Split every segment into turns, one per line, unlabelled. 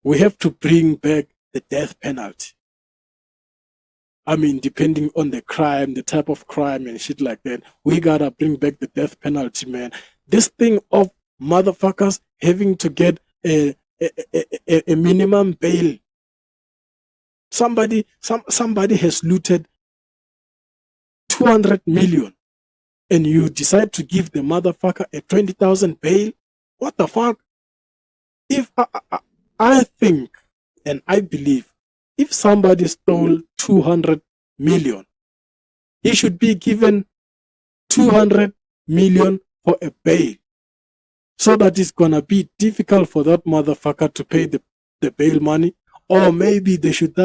we have to bring back the death penalty. I mean, depending on the crime, the type of crime and shit like that, we gotta bring back the death penalty, man. This thing of motherfuckers having to get a minimum bail. Somebody has looted 200 million and you decide to give the motherfucker a 20,000 bail? What the fuck? If I think and I believe if somebody stole 200 million, he should be given 200 million for a bail, so that it's gonna be difficult for that motherfucker to pay the bail money, or maybe they should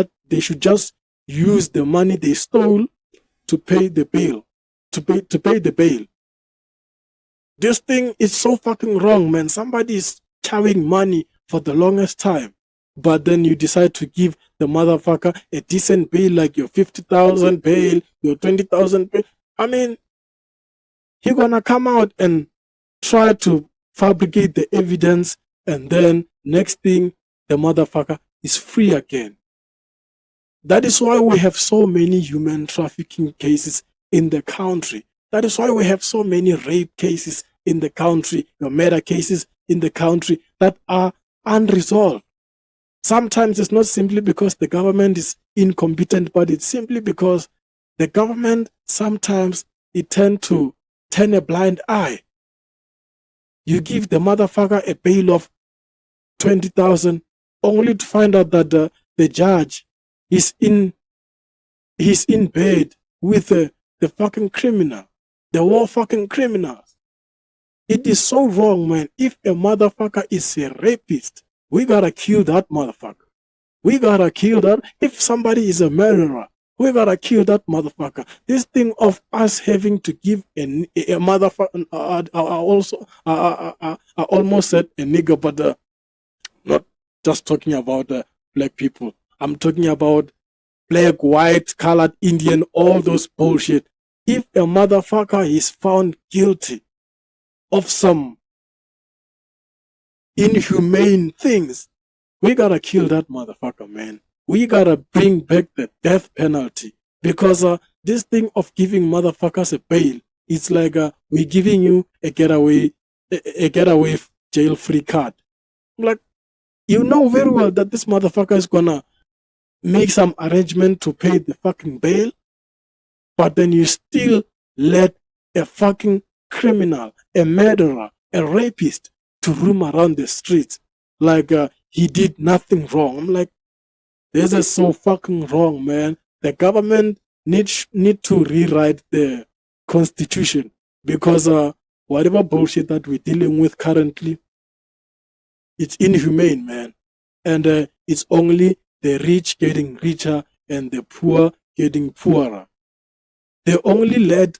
just use the money they stole to pay the bail, to pay the bail. This thing is so fucking wrong, man. Somebody is carrying money for the longest time, but then you decide to give the motherfucker a decent bail, like your 50,000 bail, your 20,000 bail. I mean, he gonna come out and try to fabricate the evidence, and then next thing, the motherfucker is free again. That is why we have so many human trafficking cases in the country. That is why we have so many rape cases in the country, murder cases in the country that are unresolved. Sometimes it's not simply because the government is incompetent, but it's simply because the government sometimes it tends to turn a blind eye. You give the motherfucker a bail of 20,000 only to find out that the judge is in bed with the fucking criminal, the war fucking criminals. It is so wrong, man. If a motherfucker is a rapist, we gotta kill that motherfucker. We gotta kill that. If somebody is a murderer, we gotta kill that motherfucker. This thing of us having to give a motherfucker, I almost said a nigger, but not just talking about black people. I'm talking about black, white, colored, Indian, all those bullshit. If a motherfucker is found guilty of some inhumane things, we gotta kill that motherfucker, man. We gotta bring back the death penalty, because this thing of giving motherfuckers a bail, it's like we're giving you a getaway jail free card. Like, you know very well that this motherfucker is gonna make some arrangement to pay the fucking bail, but then you still let a fucking criminal, a murderer, a rapist to roam around the streets like he did nothing wrong. I'm like, this is so fucking wrong, man. The government need to rewrite the constitution, because whatever bullshit that we're dealing with currently, it's inhumane, man. And it's only the rich getting richer and the poor getting poorer. They only let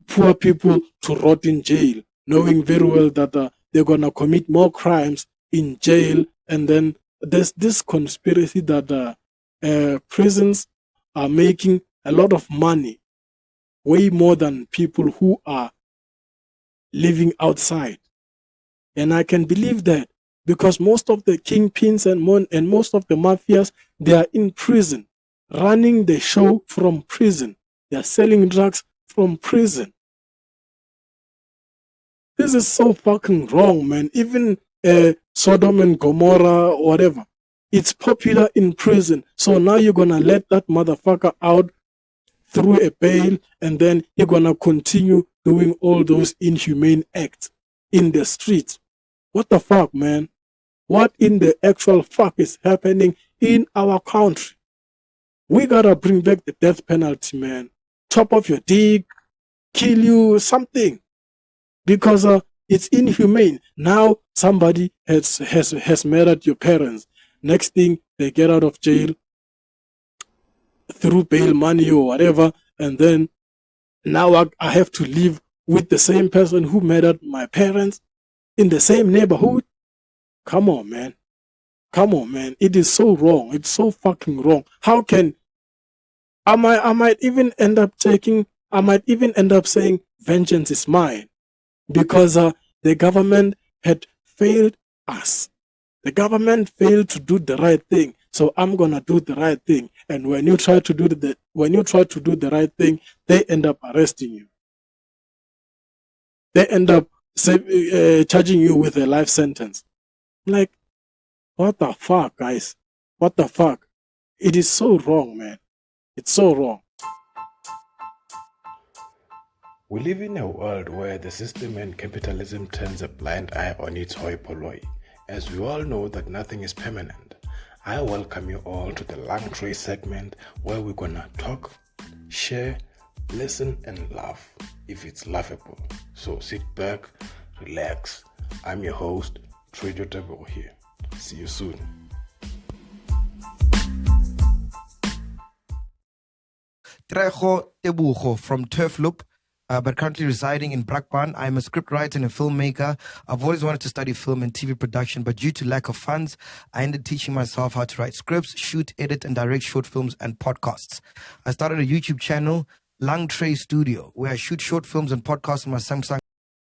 poor people to rot in jail, knowing very well that they're gonna commit more crimes in jail. And then there's this conspiracy that prisons are making a lot of money, way more than people who are living outside. And I can believe that, because most of the kingpins and most of the mafias, they are in prison, running the show from prison. They are selling drugs from prison. This is so fucking wrong, man. Even Sodom and Gomorrah or whatever, it's popular in prison. So now you're gonna let that motherfucker out through a bail, and then you're gonna continue doing all those inhumane acts in the streets. What the fuck, man? What in the actual fuck is happening in our country? We gotta bring back the death penalty, man. Chop off your dick, kill you, something. Because it's inhumane. Now somebody has murdered your parents. Next thing, they get out of jail through bail money or whatever, and then now I have to live with the same person who murdered my parents in the same neighborhood. Come on, man. Come on, man. It is so wrong. It's so fucking wrong. How can I might even end up saying vengeance is mine, because the government had failed us. The government failed to do the right thing, so I'm gonna do the right thing. And when you try to do the right thing, they end up arresting you. They end up charging you with a life sentence. Like, what the fuck, guys? What the fuck? It is so wrong, man. It's so wrong.
We live in a world where the system and capitalism turns a blind eye on its hoi polloi, as we all know that nothing is permanent. I welcome you all to the LungTrey segment where we're gonna talk, share, listen and laugh, if it's laughable. So sit back, relax. I'm your host, Trader Tabo here. See you soon.
Trejo Tebujo from Turf Loop, but currently residing in Brakpan. I'm a scriptwriter and a filmmaker. I've always wanted to study film and TV production, but due to lack of funds, I ended teaching myself how to write scripts, shoot, edit, and direct short films and podcasts. I started a YouTube channel, LungTrey Studio, where I shoot short films and podcasts on my Samsung